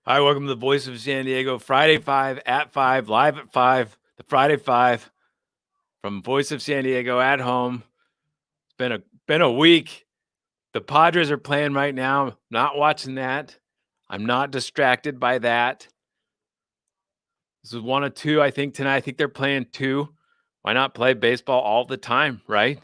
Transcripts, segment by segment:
Hi, welcome to the Voice of San Diego, Friday 5 at 5, live at 5, the Friday 5 from Voice of San Diego at home. It's been a week. The Padres are playing right now. Not watching that. I'm not distracted by that. This is 1 of 2, I think, tonight. I think they're playing 2. Why not play baseball all the time, right?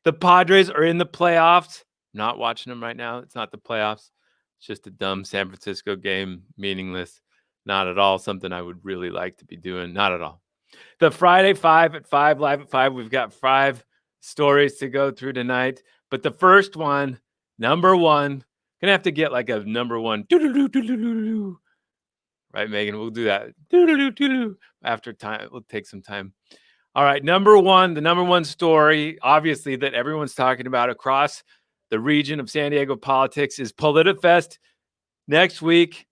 The Padres are in the playoffs. Not watching them right now. It's not the playoffs. It's just a dumb San Francisco game, meaningless. Not at all something I would really like to be doing. Not at all. The Friday 5 at 5, live at 5. We've got 5 stories to go through tonight. But the first one, number one, gonna have to get like a number one. Right, Megan? We'll do that. After time, we'll take some time. All right, number one, the number one story, obviously, that everyone's talking about across the region of San Diego politics is PolitiFest next week.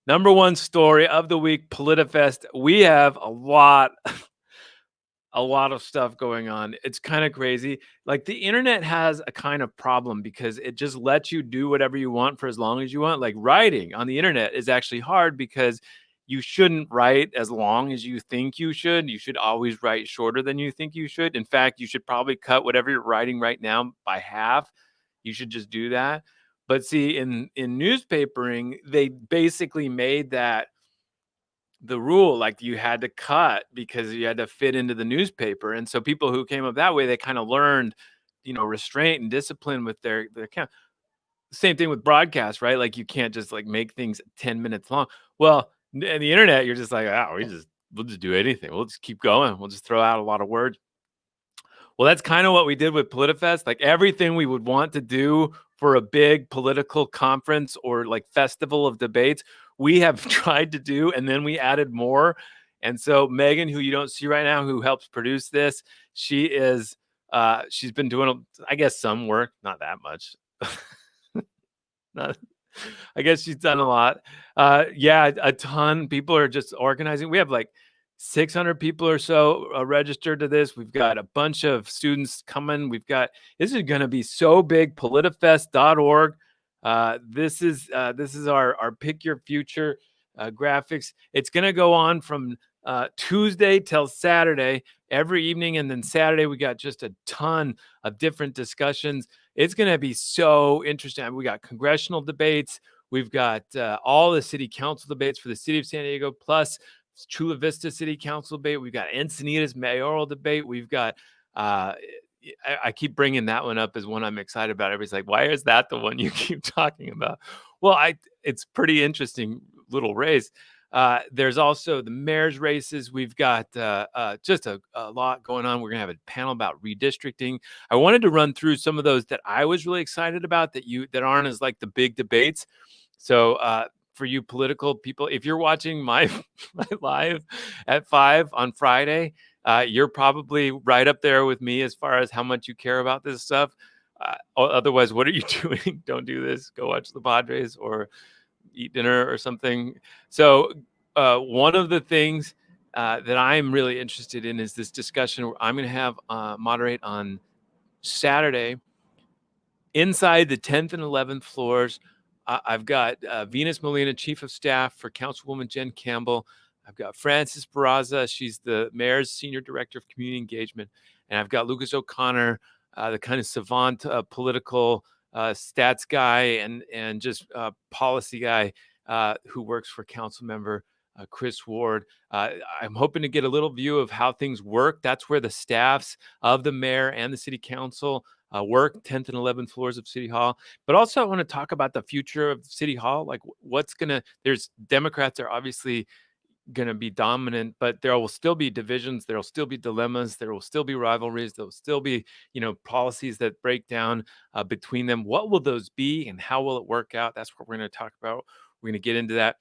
Number one story of the week, PolitiFest. We have a lot of stuff going on. It's kind of crazy. Like the internet has a kind of problem because it just lets you do whatever you want for as long as you want. Like writing on the internet is actually hard because you shouldn't write as long as you think you should. You should always write shorter than you think you should. In fact, you should probably cut whatever you're writing right now by half. You should just do that. But see, in newspapering, they basically made that the rule, like you had to cut because you had to fit into the newspaper. And so people who came up that way, they kind of learned, restraint and discipline with their account. Same thing with broadcast, right? Like you can't just like make things 10 minutes long. Well, in the internet, you're just like, we'll just do anything. We'll just keep going. We'll just throw out a lot of words. Well, that's kind of what we did with PolitiFest. Like everything we would want to do for a big political conference or like festival of debates, we have tried to do, and then we added more. And so Megan, who you don't see right now, who helps produce this, she's been doing, I guess, some work, not that much. Not, I guess she's done a lot. Yeah, a ton. People are just organizing. We have like 600 people or so registered to this. We've got a bunch of students coming. This is going to be so big. Politifest.org. This is our pick your future graphics. It's going to go on from Tuesday till Saturday every evening, and then Saturday we got just a ton of different discussions. It's going to be so interesting. We got congressional debates. We've got all the city council debates for the city of San Diego, plus Chula Vista City Council debate. We've got Encinitas mayoral debate. We've got, I keep bringing that one up as one I'm excited about. Everybody's like, why is that the one you keep talking about? Well, it's pretty interesting little race. There's also the mayor's races. We've got just a lot going on. We're going to have a panel about redistricting. I wanted to run through some of those that I was really excited about that aren't as like the big debates. So for you political people, if you're watching my live at 5 on Friday, you're probably right up there with me as far as how much you care about this stuff. Otherwise, what are you doing? Don't do this. Go watch the Padres or eat dinner or something. So one of the things that I'm really interested in is this discussion where I'm going to have moderate on Saturday inside the 10th and 11th floors. I've got Venus Molina, Chief of Staff for Councilwoman Jen Campbell. I've got Frances Barraza. She's the mayor's Senior Director of Community Engagement. And I've got Lucas O'Connor, the kind of savant political stats guy and just policy guy who works for Council Member Chris Ward. I'm hoping to get a little view of how things work. That's where the staffs of the mayor and the city council work, 10th and 11th floors of City Hall. But also I want to talk about the future of City Hall. Like there's Democrats are obviously going to be dominant, but there will still be divisions. There will still be dilemmas. There will still be rivalries. There will still be, policies that break down between them. What will those be and how will it work out? That's what we're going to talk about. We're going to get into that.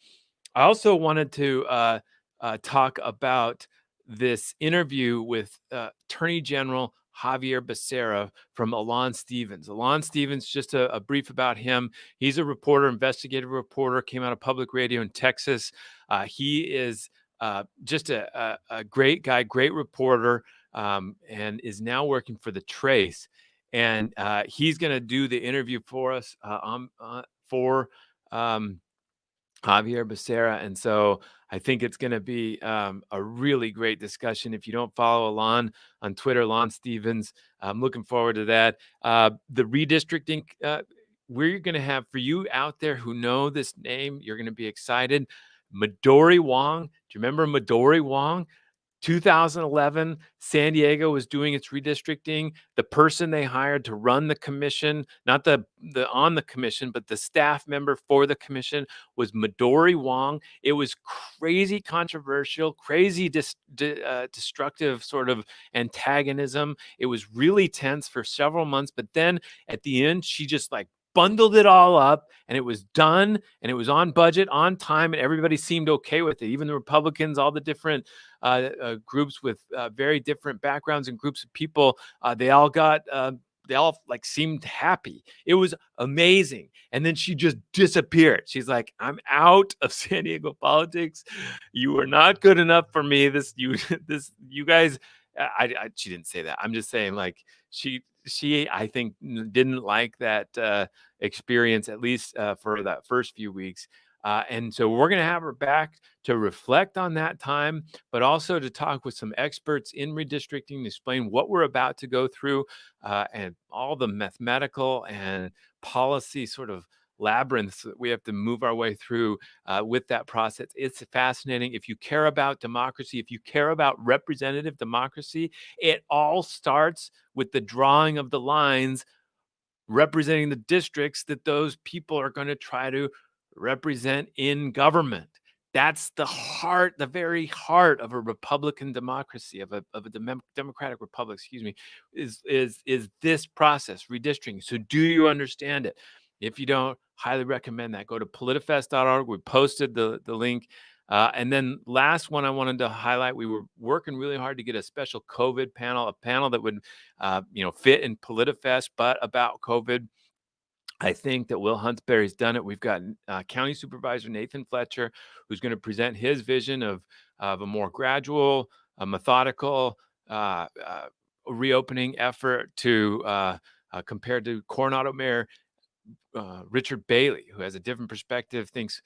I also wanted to talk about this interview with Attorney General Javier Becerra from Alon Stevens. Alon Stevens, just a brief about him. He's a reporter, investigative reporter, came out of public radio in Texas. He is just a great guy, great reporter, and is now working for The Trace. And he's going to do the interview for us Javier Becerra. And so I think it's going to be a really great discussion. If you don't follow Alon on Twitter, Lon Stevens, I'm looking forward to that. The redistricting, we're going to have, for you out there who know this name, you're going to be excited. Midori Wong. Do you remember Midori Wong? 2011, San Diego was doing its redistricting. The person they hired to run the commission, not the on the commission, but the staff member for the commission, was Midori Wong. It was crazy controversial, crazy destructive sort of antagonism. It was really tense for several months, but then at the end, she just like bundled it all up and it was done and it was on budget, on time, and everybody seemed okay with it. Even the Republicans, all the different groups with very different backgrounds and groups of people, they all like seemed happy. It was amazing. And then she just disappeared. She's like, I'm out of San Diego politics. You are not good enough for me. You guys, she didn't say that. I'm just saying, like, she I think didn't like that experience, at least for that first few weeks. And so we're going to have her back to reflect on that time, but also to talk with some experts in redistricting to explain what we're about to go through and all the mathematical and policy sort of labyrinths that we have to move our way through with that process. It's fascinating. If you care about democracy, if you care about representative democracy, it all starts with the drawing of the lines representing the districts that those people are going to try to represent in government. That's the heart, the very heart of a Republican democracy, of a democratic republic, excuse me, is this process, redistricting. So do you understand it? If you don't, highly recommend that. Go to politifest.org. We posted the link. And then last one I wanted to highlight, we were working really hard to get a special COVID panel, a panel that would fit in PolitiFest, but about COVID. I think that Will Huntsberry's done it. We've got County Supervisor Nathan Fletcher, who's going to present his vision of a more gradual, methodical reopening effort to compared to Coronado Mayor Richard Bailey, who has a different perspective, thinks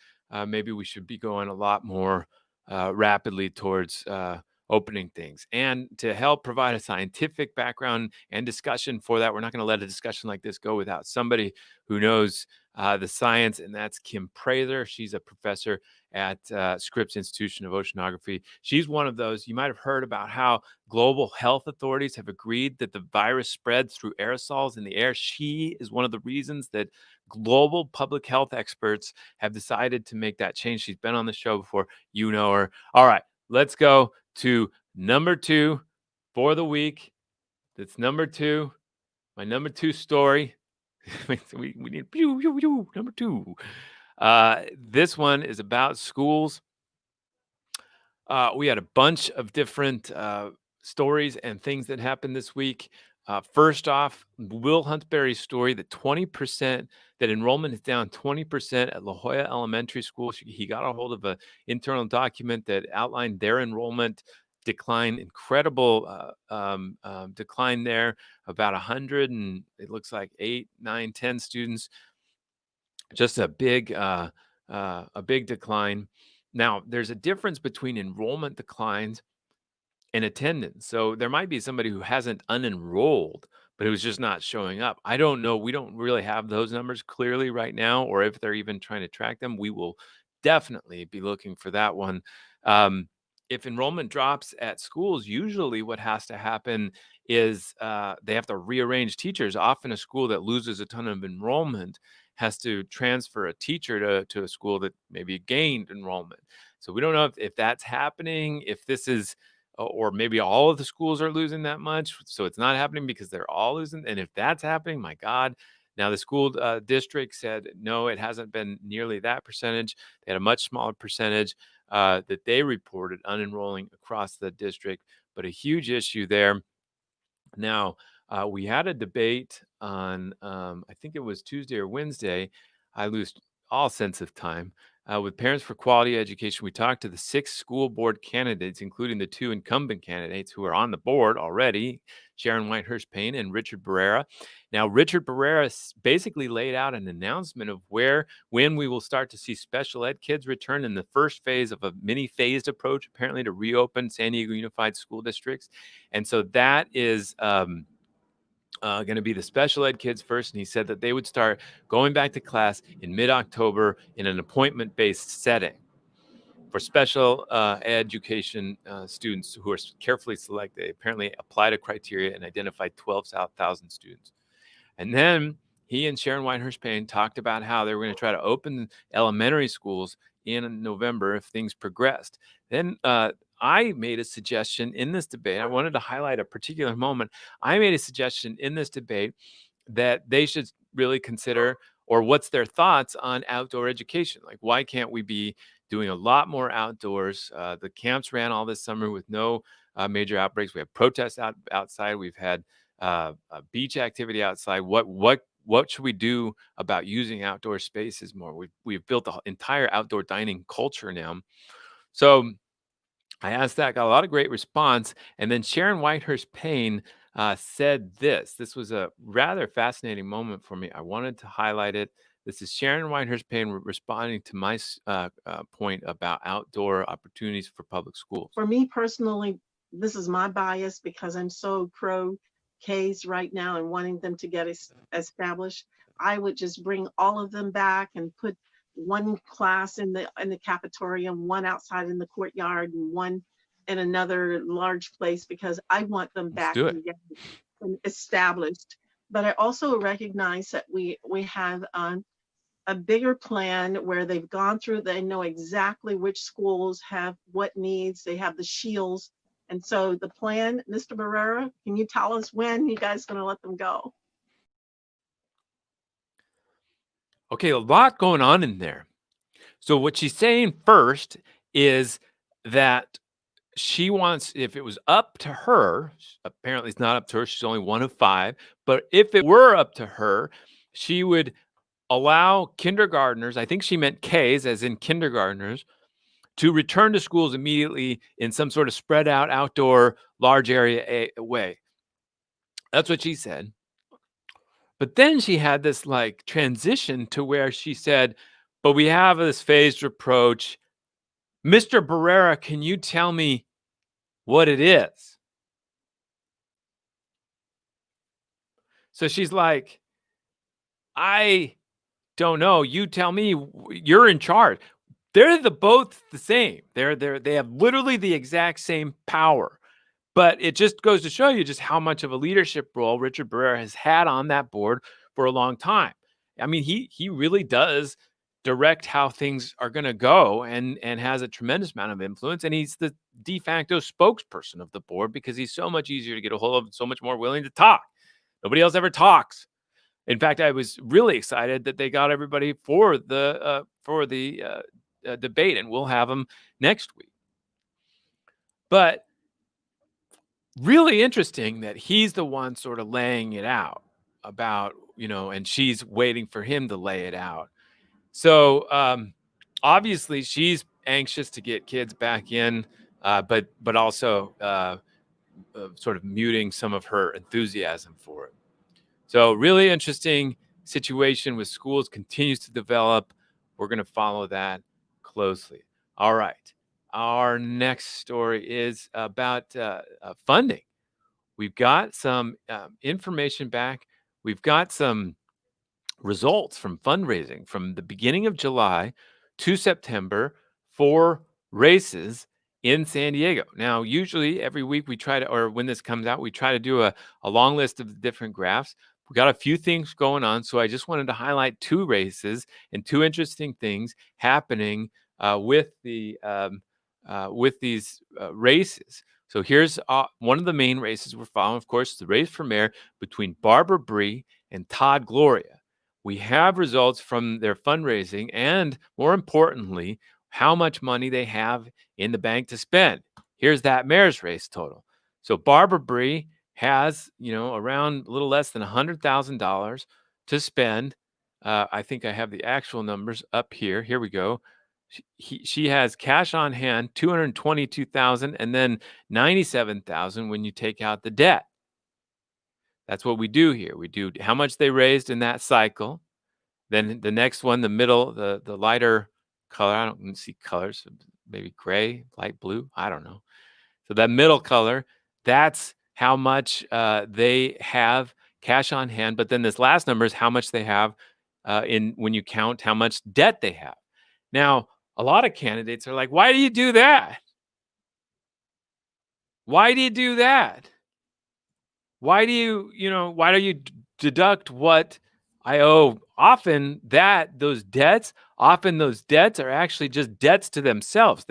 maybe we should be going a lot more rapidly towards opening things. And to help provide a scientific background and discussion for that, we're not going to let a discussion like this go without somebody who knows the science, and that's Kim Prather. She's a professor at Scripps Institution of Oceanography. She's one of those. You might have heard about how global health authorities have agreed that the virus spreads through aerosols in the air. She is one of the reasons that global public health experts have decided to make that change. She's been on the show before. You know her. All right, let's go to number 2 for the week. That's number 2. My number 2 story. we need number 2. This one is about schools. We had a bunch of different stories and things that happened this week. First off, Will Huntsberry's story that 20%, that enrollment is down 20% at La Jolla Elementary School. He got a hold of an internal document that outlined their enrollment decline, incredible decline there, about 100 and it looks like 8, 9, 10 students. Just a big decline. Now, there's a difference between enrollment declines and attendance. So there might be somebody who hasn't unenrolled, but who's just not showing up. I don't know. We don't really have those numbers clearly right now, or if they're even trying to track them. We will definitely be looking for that one. If enrollment drops at schools, usually what has to happen is they have to rearrange teachers. Often a school that loses a ton of enrollment has to transfer a teacher to a school that maybe gained enrollment. So we don't know if that's happening, if this is or maybe all of the schools are losing that much. So it's not happening because they're all losing. And if that's happening, my God. Now, the school district said, no, it hasn't been nearly that percentage. They had a much smaller percentage that they reported unenrolling across the district, but a huge issue there. Now, we had a debate on, I think it was Tuesday or Wednesday. I lose all sense of time. with Parents for Quality Education, we talked to the 6 school board candidates, including the 2 incumbent candidates who are on the board already, Sharon Whitehurst Payne and Richard Barrera. Now, Richard Barrera basically laid out an announcement of when we will start to see special ed kids return in the first phase of a mini phased approach, apparently to reopen San Diego Unified School Districts. And so that is going to be the special ed kids first. And he said that they would start going back to class in mid-October in an appointment-based setting for special education students who are carefully selected. They apparently applied a criteria and identified 12,000 students. And then he and Sharon Whitehurst Payne talked about how they were going to try to open elementary schools in November if things progressed. Then I made a suggestion in this debate. I wanted to highlight a particular moment. I made a suggestion in this debate that they should really consider, or what's their thoughts on outdoor education? Like, why can't we be doing a lot more outdoors? The camps ran all this summer with no major outbreaks. We have protests outside. We've had a beach activity outside. What should we do about using outdoor spaces more? We've built the entire outdoor dining culture now. So I asked that, got a lot of great response. And then Sharon Whitehurst Payne said this. This was a rather fascinating moment for me. I wanted to highlight it. This is Sharon Whitehurst Payne responding to my point about outdoor opportunities for public schools. For me personally, this is my bias because I'm so pro Ks right now and wanting them to get established. I would just bring all of them back and put one class in the cafeteria, one outside in the courtyard, and one in another large place because I want them back and established. But I also recognize that we have a bigger plan where they've gone through, they know exactly which schools have what needs, they have the shields. And so the plan, Mr. Barrera, can you tell us when you guys going to let them go? Okay, a lot going on in there. So what she's saying first is that she wants, if it was up to her, apparently it's not up to her, she's only one of 5, but if it were up to her, she would allow kindergartners, I think she meant Ks as in kindergartners, to return to schools immediately in some sort of spread out outdoor large area way. That's what she said. But then she had this like transition to where she said, but we have this phased approach. Mr. Barrera, can you tell me what it is? So she's like, I don't know. You tell me. You're in charge. They're both the same. They have literally the exact same power. But it just goes to show you just how much of a leadership role Richard Barrera has had on that board for a long time. I mean, he really does direct how things are going to go and has a tremendous amount of influence. And he's the de facto spokesperson of the board because he's so much easier to get a hold of, so much more willing to talk. Nobody else ever talks. In fact, I was really excited that they got everybody for the debate, and we'll have them next week. But really interesting that he's the one sort of laying it out about, and she's waiting for him to lay it out. So obviously she's anxious to get kids back in, but also sort of muting some of her enthusiasm for it. So really interesting situation with schools continues to develop. We're going to follow that closely. All right. Our next story is about funding. We've got some information back. We've got some results from fundraising from the beginning of July to September for races in San Diego. Now, usually every week we try to, or when this comes out, we try to do a long list of the different graphs. We got a few things going on, so I just wanted to highlight 2 races and 2 interesting things happening with these races. So here's one of the main races we're following, of course, the race for mayor between Barbara Bree and Todd Gloria. We have results from their fundraising and, more importantly, how much money they have in the bank to spend. Here's that mayor's race total. So Barbara Bree has, around a little less than $100,000 to spend. I think I have the actual numbers up here. Here we go. She has cash on hand, 222,000, and then 97,000 when you take out the debt. That's what we do here. We do how much they raised in that cycle. Then the next one, the middle, the lighter color, I don't see colors, maybe gray, light blue, I don't know. So that middle color, that's how much they have cash on hand. But then this last number is how much they have in when you count how much debt they have. Now, a lot of candidates are like, why do you do that? Why do you do that? Why do why do you deduct what I owe? Often those debts are actually just debts to themselves.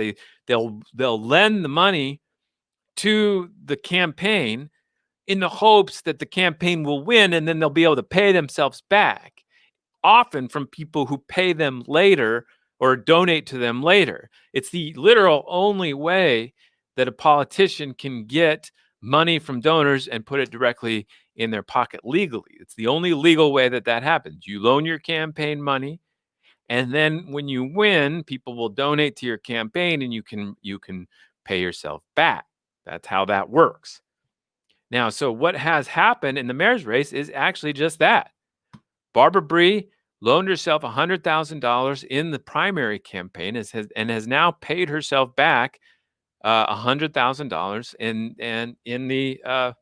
They'll lend the money to the campaign in the hopes that the campaign will win, and then they'll be able to pay themselves back, often from people who pay them later or donate to them later. It's the literal only way that a politician can get money from donors and put it directly in their pocket legally. It's the only legal way that happens. You loan your campaign money, and then when you win, people will donate to your campaign, and you can pay yourself back. That's how that works. Now, so what has happened in the mayor's race is actually just that. Barbara Bree loaned herself $100,000 in the primary campaign and has now paid herself back $100,000 in the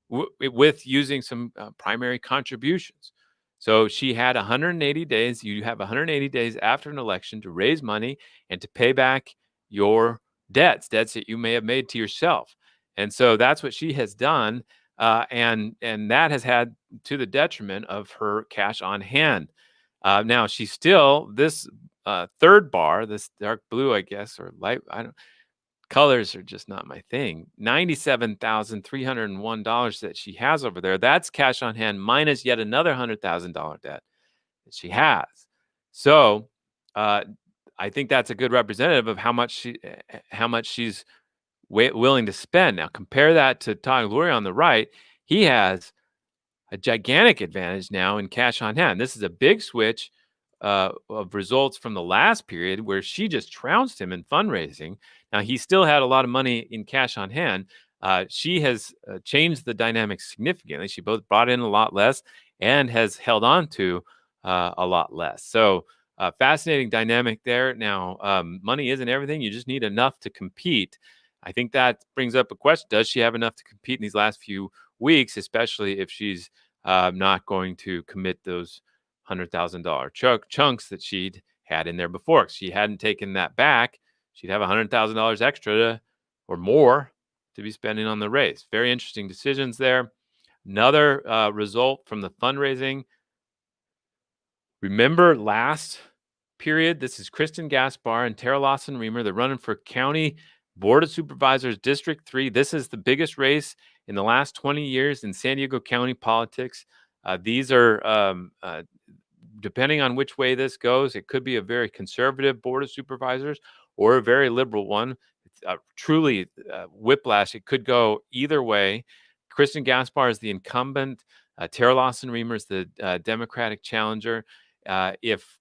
with using some primary contributions. So she had 180 days. You have 180 days after an election to raise money and to pay back your debts that you may have made to yourself. And so that's what she has done, and that has had to the detriment of her cash on hand. Now she's still this third bar, this dark blue, I guess, or light. I don't. Colors are just not my thing. $97,301 that she has over there. That's cash on hand minus yet another $100,000 debt that she has. So I think that's a good representative of how much she's willing to spend. Now compare that to Todd Gloria on the right. He has a gigantic advantage now in cash on hand. This is a big switch of results from the last period where she just trounced him in fundraising. Now, he still had a lot of money in cash on hand. She has changed the dynamics significantly. She both brought in a lot less and has held on to a lot less. So, fascinating dynamic there. Now, money isn't everything. You just need enough to compete. I think that brings up a question. Does she have enough to compete in these last few weeks, especially if she's not going to commit those $100,000 chunks that she'd had in there before? She hadn't taken that back. She'd have $100,000 extra or more to be spending on the race. Very interesting decisions there. Another result from the fundraising. Remember last period, this is Kristen Gaspar and Tara Lawson-Remer. They're running for County Board of Supervisors, District 3. This is the biggest race in the last 20 years in San Diego County politics. These are, depending on which way this goes, it could be a very conservative Board of Supervisors or a very liberal one. It's truly whiplash. It could go either way. Kristen Gaspar is the incumbent. Tara Lawson-Remer is the Democratic challenger. If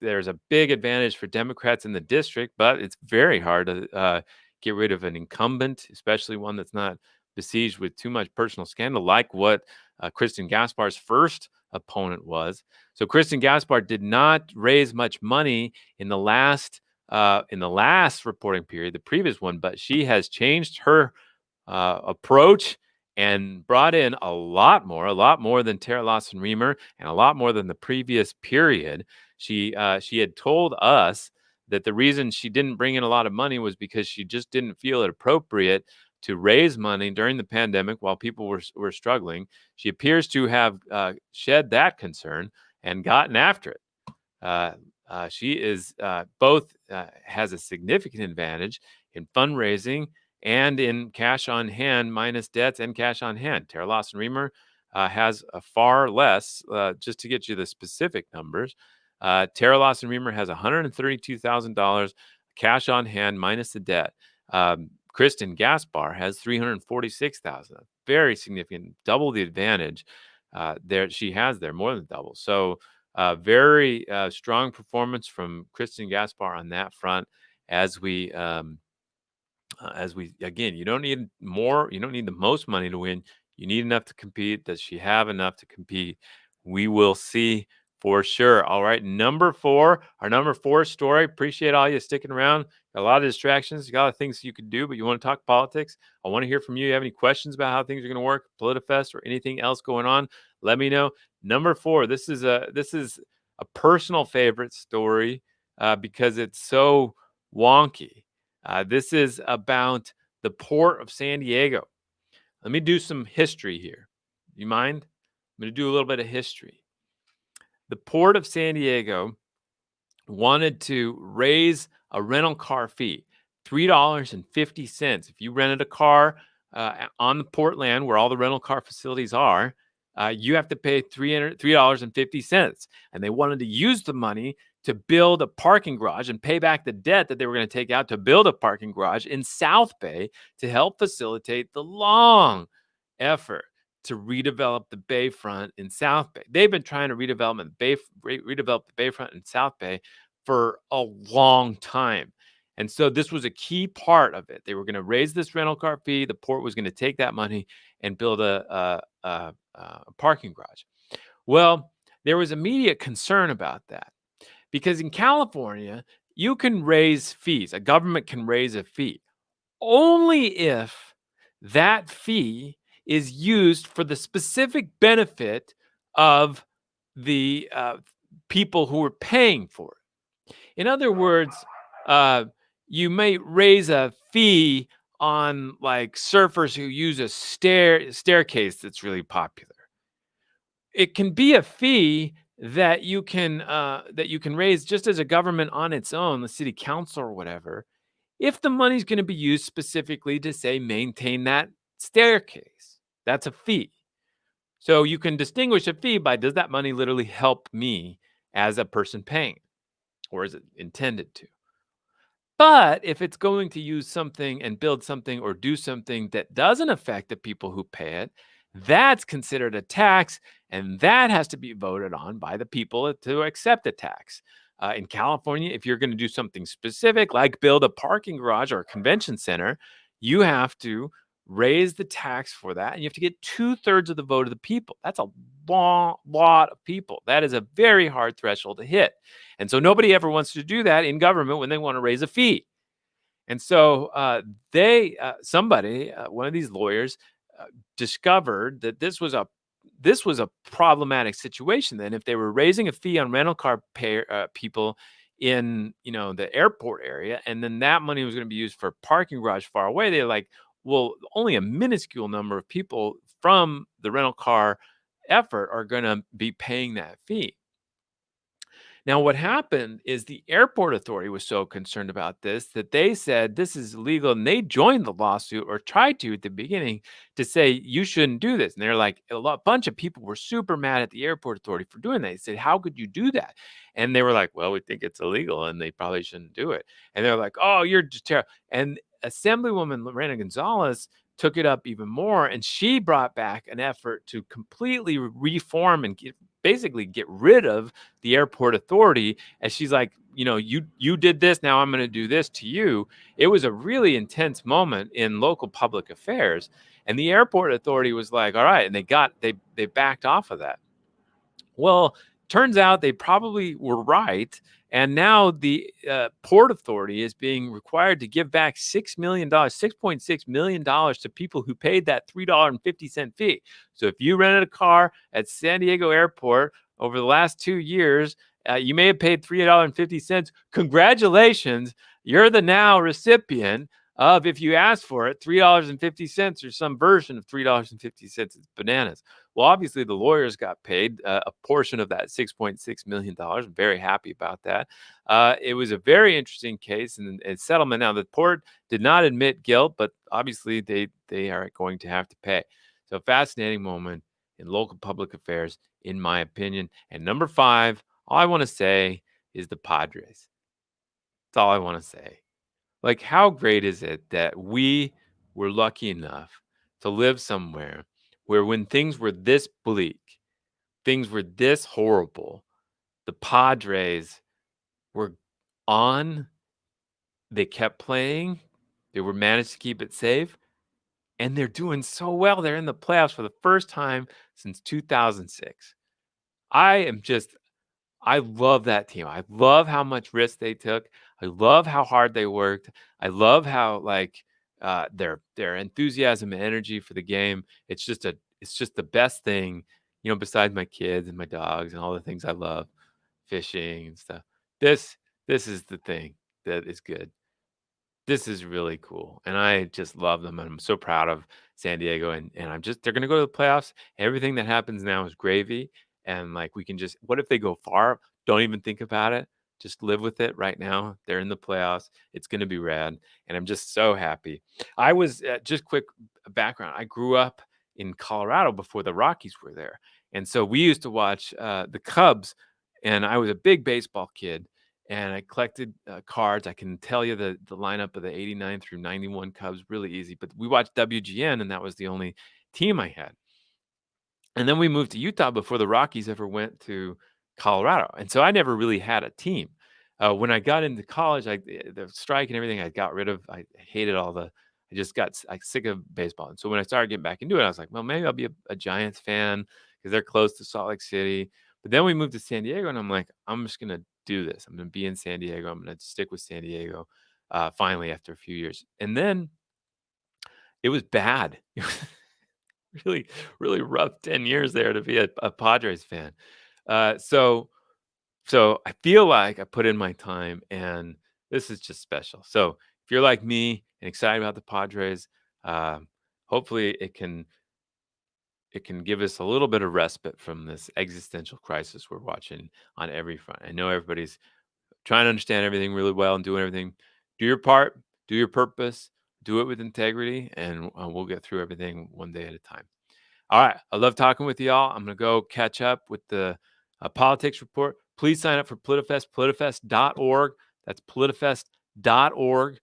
there's a big advantage for Democrats in the district, but it's very hard to get rid of an incumbent, especially one that's not besieged with too much personal scandal, like what Kristen Gaspar's first opponent was. So Kristen Gaspar did not raise much money in the last reporting period, the previous one, but she has changed her approach and brought in a lot more than Tara Lawson-Remer and a lot more than the previous period. She had told us that the reason she didn't bring in a lot of money was because she just didn't feel it appropriate to raise money during the pandemic while people were struggling. She appears to have shed that concern and gotten after it. She is both has a significant advantage in fundraising and in cash on hand minus debts and cash on hand. Tara Lawson-Remer has a far less, just to get you the specific numbers. Tara Lawson-Remer has $132,000 cash on hand minus the debt. Kristen Gaspar has $346,000, very significant, double the advantage there. She has there, more than double. So Very strong performance from Kristen Gaspar on that front. As we again, you don't need more, you don't need the most money to win. You need enough to compete. Does she have enough to compete? We will see for sure. All right, our number 4 story. Appreciate all you sticking around. Got a lot of distractions, got a lot of things you could do, but you want to talk politics. I want to hear from you. You have any questions about how things are going to work, PolitiFest, or anything else going on? Let me know. Number 4. This is a personal favorite story because it's so wonky. This is about the port of San Diego. Let me do some history here. You mind? I'm going to do a little bit of history. The port of San Diego wanted to raise a rental car fee, $3.50. If you rented a car on the port land where all the rental car facilities are, you have to pay $3.50. And they wanted to use the money to build a parking garage and pay back the debt that they were going to take out to build a parking garage in South Bay to help facilitate the long effort to redevelop the Bayfront in South Bay. They've been trying to redevelop the Bayfront in South Bay for a long time. And so this was a key part of it. They were going to raise this rental car fee. The port was going to take that money and build a parking garage. Well, there was immediate concern about that because in California, you can raise fees. A government can raise a fee only if that fee is used for the specific benefit of the people who are paying for it. In other words, you may raise a fee on like surfers who use a staircase that's really popular. It can be a fee that you can raise just as a government on its own, the city council or whatever, if the money's going to be used specifically to say maintain that staircase. That's a fee. So you can distinguish a fee by, does that money literally help me as a person paying, or is it intended to? But if it's going to use something and build something or do something that doesn't affect the people who pay it, that's considered a tax, and that has to be voted on by the people to accept the tax. In California, if you're going to do something specific, like build a parking garage or a convention center, you have to raise the tax for that, and you have to get 2/3 of the vote of the people. That's a long lot of people. That is a very hard threshold to hit. And so nobody ever wants to do that in government when they want to raise a fee. And so one of these lawyers discovered that this was a problematic situation. Then, if they were raising a fee on rental car people in the airport area, and then that money was going to be used for a parking garage far away, they're like, well, only a minuscule number of people from the rental car effort are going to be paying that fee. Now, what happened is the airport authority was so concerned about this that they said this is illegal, and they joined the lawsuit, or tried to at the beginning, to say you shouldn't do this. And they're like, a bunch of people were super mad at the airport authority for doing that. They said, how could you do that? And they were like, well, we think it's illegal and they probably shouldn't do it. And they're like, oh, you're just terrible. And Assemblywoman Lorena Gonzalez took it up even more, and she brought back an effort to completely reform and basically get rid of the airport authority. And she's like, you did this, now I'm going to do this to you. It was a really intense moment in local public affairs, and the airport authority was like, all right, and they backed off of that. Well, turns out they probably were right. And now the Port Authority is being required to give back $6 million, $6.6 million to people who paid that $3.50 fee. So if you rented a car at San Diego Airport over the last 2 years, you may have paid $3.50. Congratulations. You're the now recipient of, if you ask for it, $3.50 or some version of $3.50. It's bananas. Well, obviously, the lawyers got paid a portion of that $6.6 million. I'm very happy about that. It was a very interesting case and settlement. Now, the port did not admit guilt, but obviously they are going to have to pay. So, fascinating moment in local public affairs, in my opinion. And number 5, all I want to say is the Padres. That's all I want to say. Like, how great is it that we were lucky enough to live somewhere where, when things were this bleak, things were this horrible, the Padres were on. They kept playing. They were managed to keep it safe, and they're doing so well. They're in the playoffs for the first time since 2006. I love that team. I love how much risk they took. I love how hard they worked. I love how their enthusiasm and energy for the game. It's just the best thing, besides my kids and my dogs and all the things I love, fishing and stuff. This this is the thing that is good. This is really cool, and I just love them, and I'm so proud of San Diego, and they're gonna go to the playoffs. Everything that happens now is gravy, and, like, we can just what if they go far? Don't even think about it. Just live with it right now. They're in the playoffs. It's gonna be rad, and I'm just so happy. I was just quick background. I grew up in Colorado before the Rockies were there, and so we used to watch, the Cubs, and I was a big baseball kid, and I collected cards. I can tell you the lineup of the 89 through 91 Cubs really easy, but we watched WGN, and that was the only team I had. And then we moved to Utah before the Rockies ever went to Colorado, and so I never really had a team. When I got into college, the strike and everything, I got rid of. I hated all the. I just got sick of baseball, and so when I started getting back into it, I was like, well, maybe I'll be a Giants fan because they're close to Salt Lake City. But then we moved to San Diego, and I'm like, I'm just gonna do this. I'm gonna be in San Diego. I'm gonna stick with San Diego. Finally, after a few years, and then it was bad. Really, really rough 10 years there to be a Padres fan. Uh, so so I feel like I put in my time, and this is just special. So if you're like me and excited about the Padres, um, hopefully it can give us a little bit of respite from this existential crisis we're watching on every front. I know everybody's trying to understand everything really well and doing everything. Do your part, do your purpose, do it with integrity, and we'll get through everything one day at a time. All right. I love talking with y'all. I'm going to go catch up with the politics report. Please sign up for PolitiFest, politifest.org. That's politifest.org.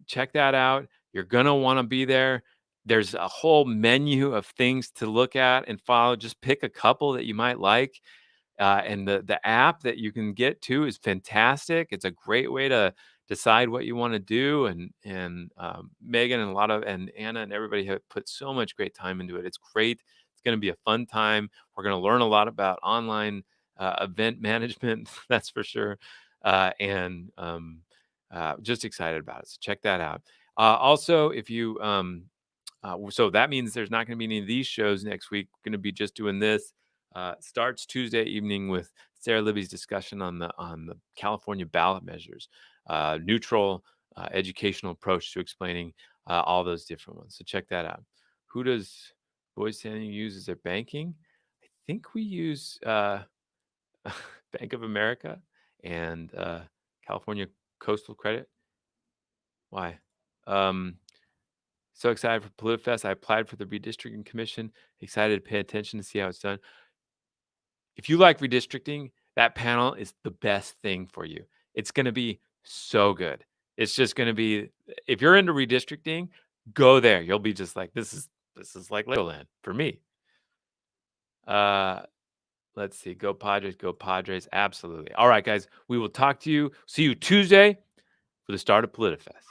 Check that out. You're going to want to be there. There's a whole menu of things to look at and follow. Just pick a couple that you might like. And the app that you can get to is fantastic. It's a great way to decide what you want to do. And Megan and and Anna and everybody have put so much great time into it. It's great. It's going to be a fun time. We're going to learn a lot about online event management. That's for sure. And just excited about it. So check that out. Also, if you so that means there's not going to be any of these shows next week. We're going to be just doing this. Starts Tuesday evening with Sarah Libby's discussion on the California ballot measures, neutral educational approach to explaining all those different ones. So check that out. Who does Boise Standing use as their banking? I think we use Bank of America and California Coastal Credit. Why? Um, so excited for PolitiFest. I applied for the redistricting commission. Excited to pay attention to see how it's done. If you like redistricting, that panel is the best thing for you. It's going to be so good. It's just going to be if you're into redistricting, go there. You'll be just like this is like Legoland for me. Uh let's see. Go Padres, go Padres. Absolutely. All right, guys. We will talk to you. See you Tuesday for the start of PolitiFest.